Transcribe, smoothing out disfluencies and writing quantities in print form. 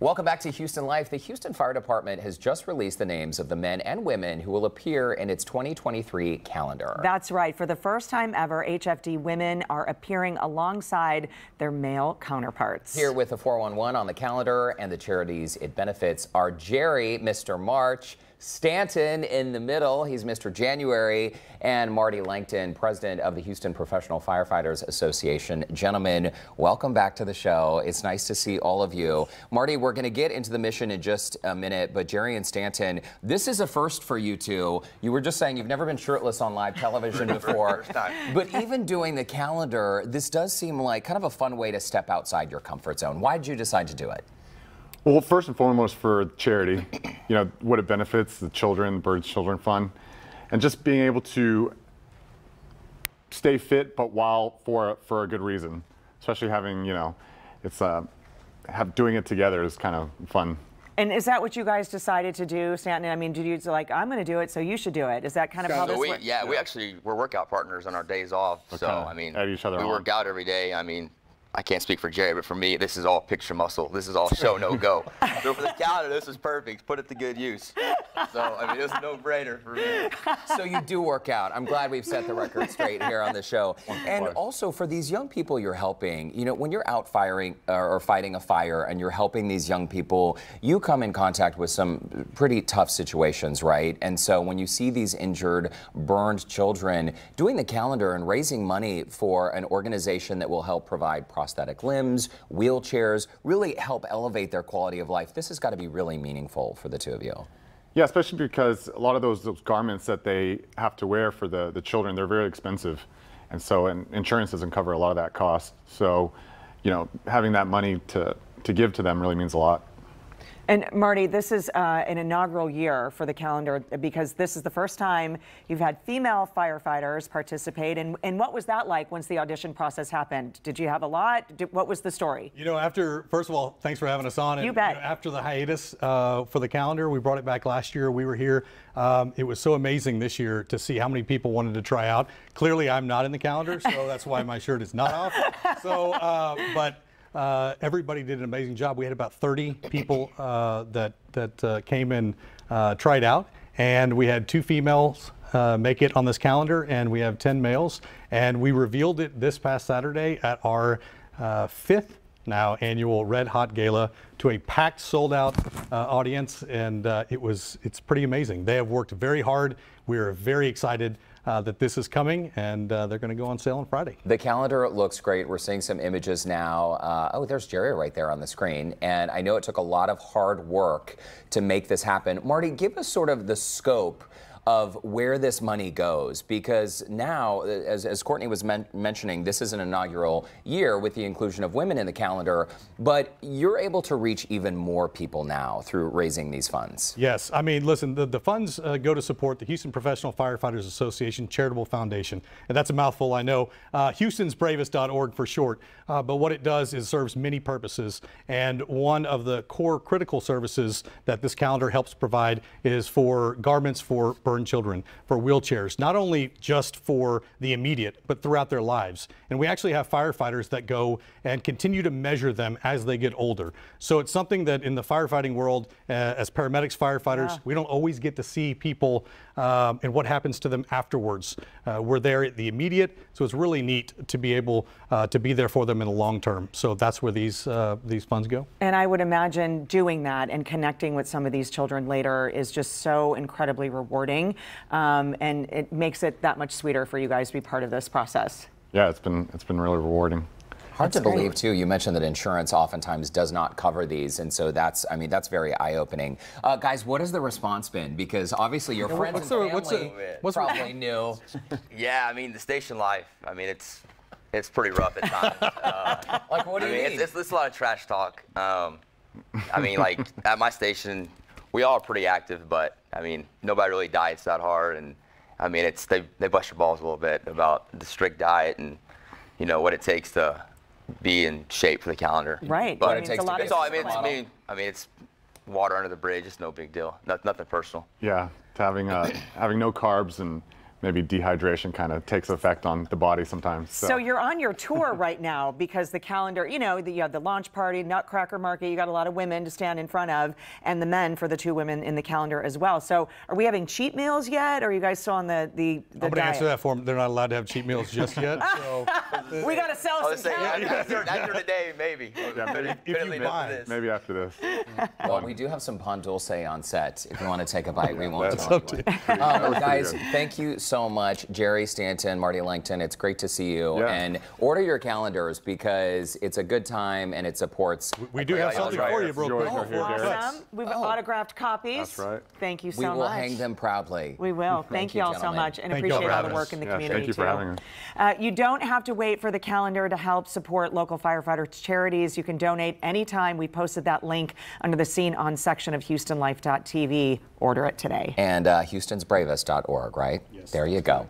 Welcome back to Houston Life. The Houston Fire Department has just released the names of the men and women who will appear in its 2023 calendar. That's right. For the first time ever, HFD women are appearing alongside their male counterparts. Here with the 411 on the calendar and the charities it benefits are Jerry, Mr. March, Stanton in the middle, he's Mr. January, and Marty Langton, president of the Houston Professional Firefighters Association. Gentlemen, welcome back to the show. It's nice to see all of you. Marty, we're going to get into the mission in just a minute, but Jerry and Stanton, this is a first for you two. You were just saying you've never been shirtless on live television before, but even doing the calendar, this does seem like kind of a fun way to step outside your comfort zone. Why did you decide to do it? Well, first and foremost for charity, you know, what it benefits, the children, Birds Children Fund, and just being able to stay fit, but while for a good reason, especially having, you know, it's doing it together is kind of fun. And is that what you guys decided to do, Stanton? I mean, did you like, I'm going to do it, so you should do it? Is that kind of how this works? Yeah, we're workout partners on our days off. So, I mean, we work out every day. I mean, I can't speak for Jerry, but for me, this is all picture muscle. This is all show, no go. So for the calendar, this is perfect. Put it to good use. So, I mean, it was a no-brainer for me. So you do work out. I'm glad we've set the record straight here on the show. And also for these young people you're helping, you know, when you're out fighting a fire and you're helping these young people, you come in contact with some pretty tough situations, right? And so when you see these injured, burned children, doing the calendar and raising money for an organization that will help provide prosthetic limbs, wheelchairs, really help elevate their quality of life. This has got to be really meaningful for the two of you. Yeah, especially because a lot of those garments that they have to wear for the children, they're very expensive. And so insurance doesn't cover a lot of that cost. So, you know, having that money to give to them really means a lot. And Marty, this is an inaugural year for the calendar because this is the first time you've had female firefighters participate. And what was that like once the audition process happened? Did you have a lot? What was the story? You know, first of all, thanks for having us on. You bet. You know, after the hiatus for the calendar, we brought it back last year. We were here. It was so amazing this year to see how many people wanted to try out. Clearly, I'm not in the calendar, so that's why my shirt is not off. So, everybody did an amazing job. We had about 30 people that came and tried out, and we had 2 females make it on this calendar, and we have 10 males. And we revealed it this past Saturday at our 5th now annual Red Hot Gala to a packed, sold-out audience, and it's pretty amazing. They have worked very hard. We are very excited that this is coming, and they're going to go on sale on Friday. The calendar looks great. We're seeing some images now. Oh, there's Jerry right there on the screen. And I know it took a lot of hard work to make this happen. Marty, give us sort of the scope of where this money goes, because now, as Courtney was mentioning, this is an inaugural year with the inclusion of women in the calendar, but you're able to reach even more people now through raising these funds. Yes, I mean, listen, the funds go to support the Houston Professional Firefighters Association Charitable Foundation, and that's a mouthful, I know, HoustonsBravest.org for short, but what it does is serves many purposes, and one of the core critical services that this calendar helps provide is for garments for burned children, for wheelchairs, not only just for the immediate, but throughout their lives. And we actually have firefighters that go and continue to measure them as they get older. So it's something that in the firefighting world, as paramedics, firefighters, we don't always get to see people and what happens to them afterwards. We're there at the immediate, so it's really neat to be able to be there for them in the long term. So that's where these funds go. And I would imagine doing that and connecting with some of these children later is just so incredibly rewarding. And it makes it that much sweeter for you guys to be part of this process. Yeah, it's been really rewarding. Hard to believe too. You mentioned that insurance oftentimes does not cover these, and so that's very eye-opening. Guys, what has the response been? Because obviously your friends and family probably knew. Yeah, I mean the station life. I mean it's pretty rough at times. Like what do you mean? It's a lot of trash talk. I mean, like at my station, we all are pretty active, but I mean nobody really diets that hard, and I mean they bust your balls a little bit about the strict diet and you know what it takes to be in shape for the calendar. Right. But I mean, it's water under the bridge. It's no big deal. Nothing personal. Yeah, having no carbs and maybe dehydration kind of takes effect on the body sometimes. So you're on your tour right now because the calendar, you know, you have the launch party, Nutcracker Market, you got a lot of women to stand in front of, and the men for the 2 women in the calendar as well. So are we having cheat meals yet, or are you guys still on the I'm going to answer that for them. They're not allowed to have cheat meals just yet. So we got to sell some calendars. After today, maybe. Yeah, if you buy. maybe after this. Well, we do have some pan dulce on set. If you want to take a bite, we won't That's tell up to you. Guys, thank you so much. Jerry Stanton, Marty Langton, it's great to see you. Yeah. And order your calendars because it's a good time and it supports. We do have something for you, real quick. Yours right here, Gary. Awesome. We've autographed copies. That's right. Thank you so We much. will hang them proudly. We will. Thank you all so gentlemen. much, and Thank you all appreciate for all the having work us. in the Yes, community thank you too. for having us. You don't have to wait for the calendar to help support local firefighters charities. You can donate anytime. We posted that link under the Scene On section of HoustonLife.tv. Order it today. And HoustonsBravest.org, right? Yes. There you go.